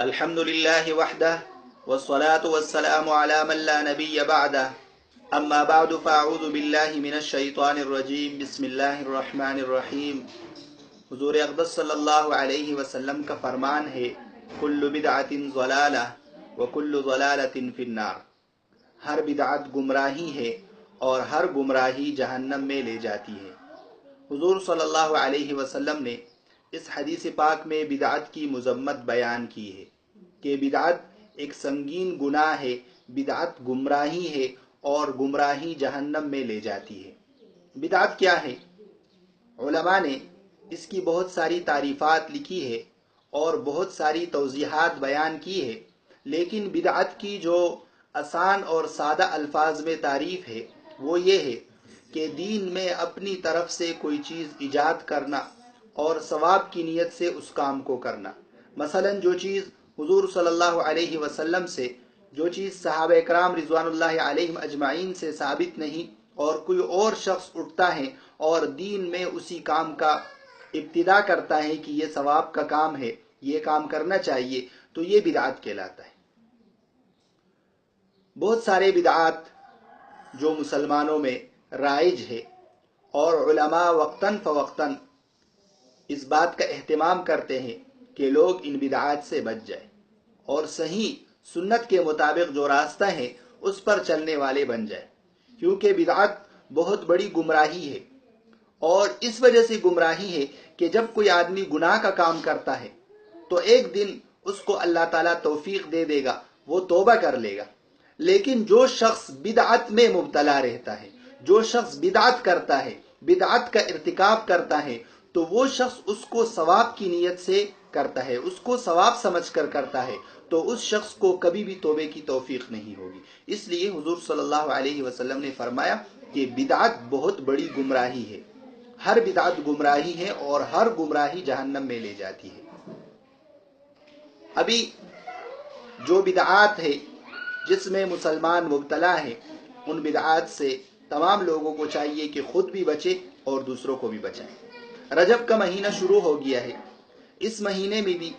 الحمد لله وحده والصلاة والسلام على من لا نبي بعده اما بعد فاعوذ بالله من الشیطان الرجیم بسم اللہ الرحمن الرحیم۔ حضور اقدس صلی اللہ علیہ وسلم کا فرمان ہے کل بدعت ضلالہ وکل ضلالۃ فی النار، ہر بدعت گمراہی ہے اور ہر گمراہی جہنم میں لے جاتی ہے۔ حضور صلی اللہ علیہ وسلم نے اس حدیث پاک میں بدعت کی مذمت بیان کی ہے کہ بدعت ایک سنگین گناہ ہے، بدعت گمراہی ہے اور گمراہی جہنم میں لے جاتی ہے۔ بدعت کیا ہے؟ علماء نے اس کی بہت ساری تعریفات لکھی ہے اور بہت ساری توضیحات بیان کی ہے، لیکن بدعت کی جو آسان اور سادہ الفاظ میں تعریف ہے وہ یہ ہے کہ دین میں اپنی طرف سے کوئی چیز ایجاد کرنا اور ثواب کی نیت سے اس کام کو کرنا۔ مثلا جو چیز حضور صلی اللہ علیہ وسلم سے، جو چیز صحابہ اکرام رضوان اللہ علیہم اجمعین سے ثابت نہیں، اور کوئی اور شخص اٹھتا ہے اور دین میں اسی کام کا ابتدا کرتا ہے کہ یہ ثواب کا کام ہے، یہ کام کرنا چاہیے، تو یہ بدعت کہلاتا ہے۔ بہت سارے بدعات جو مسلمانوں میں رائج ہے اور علماء وقتاً فوقتاً اس بات کا اہتمام کرتے ہیں کہ لوگ ان بدعات سے بچ جائیں اور صحیح سنت کے مطابق جو راستہ ہے اس پر چلنے والے بن جائیں، کیونکہ بدعت بہت بڑی گمراہی ہے، اور اس وجہ سے گمراہی ہے کہ جب کوئی آدمی گناہ کا کام کرتا ہے تو ایک دن اس کو اللہ تعالیٰ توفیق دے دے گا، وہ توبہ کر لے گا، لیکن جو شخص بدعت میں مبتلا رہتا ہے، جو شخص بدعت کرتا ہے، بدعت کا ارتکاب کرتا ہے، تو وہ شخص اس کو ثواب کی نیت سے کرتا ہے، اس کو ثواب سمجھ کر کرتا ہے، تو اس شخص کو کبھی بھی توبے کی توفیق نہیں ہوگی۔ اس لیے حضور صلی اللہ علیہ وسلم نے فرمایا کہ بدعت بہت بڑی گمراہی ہے، ہر بدعت گمراہی ہے اور ہر گمراہی جہنم میں لے جاتی ہے۔ ابھی جو بدعات ہے جس میں مسلمان مبتلا ہے، ان بدعات سے تمام لوگوں کو چاہیے کہ خود بھی بچے اور دوسروں کو بھی بچائیں۔ رجب کا مہینہ شروع ہو گیا ہے، اس مہینے میں بھی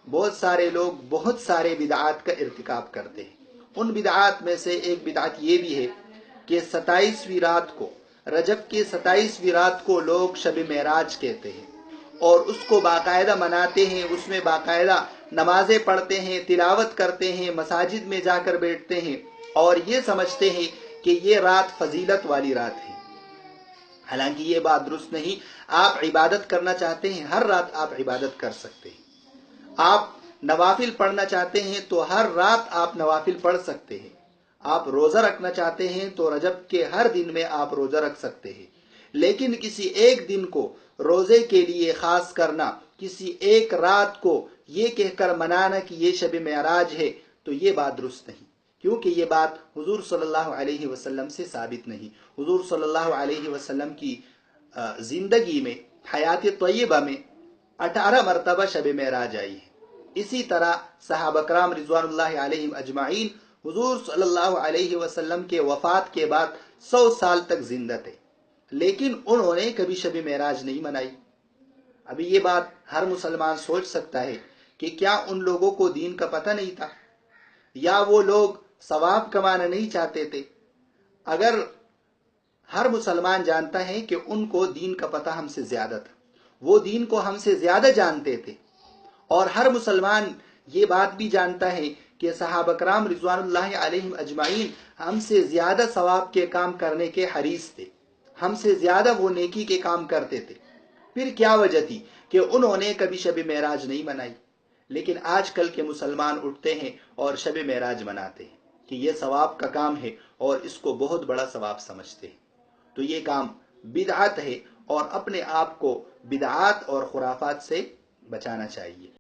بہت سارے لوگ بہت سارے بدعات کا ارتکاب کرتے ہیں۔ ان بدعات میں سے ایک بدعت یہ بھی ہے کہ 27ویں رات کو، رجب کے 27ویں رات کو لوگ شب معراج کہتے ہیں اور اس کو باقاعدہ مناتے ہیں، اس میں باقاعدہ نمازیں پڑھتے ہیں، تلاوت کرتے ہیں، مساجد میں جا کر بیٹھتے ہیں اور یہ سمجھتے ہیں کہ یہ رات فضیلت والی رات ہے۔ حالانکہ یہ بات درست نہیں۔ آپ عبادت کرنا چاہتے ہیں، ہر رات آپ عبادت کر سکتے ہیں۔ آپ نوافل پڑھنا چاہتے ہیں تو ہر رات آپ نوافل پڑھ سکتے ہیں۔ آپ روزہ رکھنا چاہتے ہیں تو رجب کے ہر دن میں آپ روزہ رکھ سکتے ہیں، لیکن کسی ایک دن کو روزے کے لیے خاص کرنا، کسی ایک رات کو یہ کہہ کر منانا کہ یہ شب معراج ہے، تو یہ بات درست نہیں، کیونکہ یہ بات حضور صلی اللہ علیہ وسلم سے ثابت نہیں۔ حضور صلی اللہ علیہ وسلم کی زندگی میں، حیات طیبہ میں 18 مرتبہ شب معراج آئی ہے۔ اسی طرح صحابہ کرام رضوان اللہ علیہم اجمعین حضور صلی اللہ علیہ وسلم کے وفات کے بعد 100 سال تک زندہ تھے، لیکن انہوں نے کبھی شب معراج نہیں منائی۔ ابھی یہ بات ہر مسلمان سوچ سکتا ہے کہ کیا ان لوگوں کو دین کا پتہ نہیں تھا، یا وہ لوگ ثواب کمانا نہیں چاہتے تھے؟ اگر ہر مسلمان جانتا ہے کہ ان کو دین کا پتہ ہم سے زیادہ تھا، وہ دین کو ہم سے زیادہ جانتے تھے، اور ہر مسلمان یہ بات بھی جانتا ہے کہ صحابہ کرام رضوان اللہ علیہم اجمعین ہم سے زیادہ ثواب کے کام کرنے کے حریص تھے، ہم سے زیادہ وہ نیکی کے کام کرتے تھے، پھر کیا وجہ تھی کہ انہوں نے کبھی شب معراج نہیں منائی؟ لیکن آج کل کے مسلمان اٹھتے ہیں اور شب معراج مناتے ہیں کہ یہ ثواب کا کام ہے اور اس کو بہت بڑا ثواب سمجھتے ہیں، تو یہ کام بدعت ہے اور اپنے آپ کو بدعات اور خرافات سے بچانا چاہیے۔